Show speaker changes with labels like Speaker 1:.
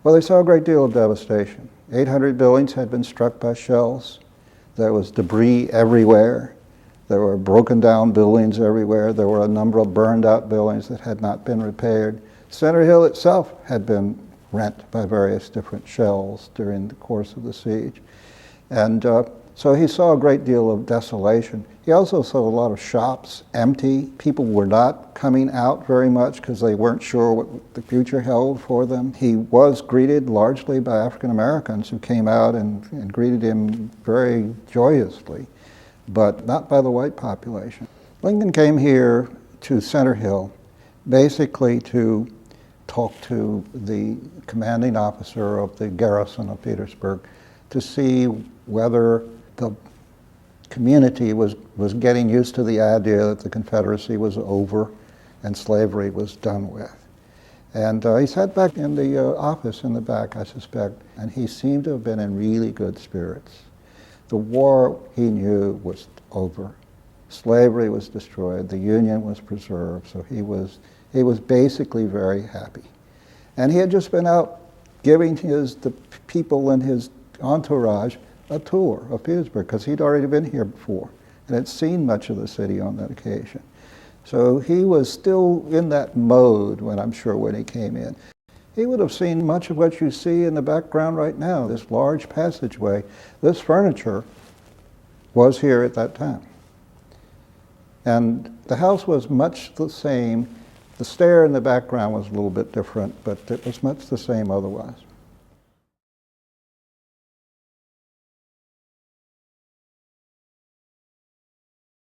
Speaker 1: Well, they saw a great deal of devastation. 800 buildings had been struck by shells. There was debris everywhere. There were broken down buildings everywhere. There were a number of burned out buildings that had not been repaired. Center Hill itself had been rent by various different shells during the course of the siege. And so he saw a great deal of desolation. He also saw a lot of shops empty. People were not coming out very much because they weren't sure what the future held for them. He was greeted largely by African Americans who came out and greeted him very joyously, but not by the white population. Lincoln came here to Center Hill basically to talk to the commanding officer of the garrison of Petersburg to see whether the community was getting used to the idea that the Confederacy was over and slavery was done with. And he sat back in the office in the back, I suspect, and he seemed to have been in really good spirits. The war, he knew, was over. Slavery was destroyed, the Union was preserved, so he was basically very happy. And he had just been out giving the people in his entourage a tour of Petersburg, because he'd already been here before and had seen much of the city on that occasion. So he was still in that mode when he came in. He would have seen much of what you see in the background right now, this large passageway. This furniture was here at that time. And the house was much the same. The stair in the background was a little bit different, but it was much the same otherwise.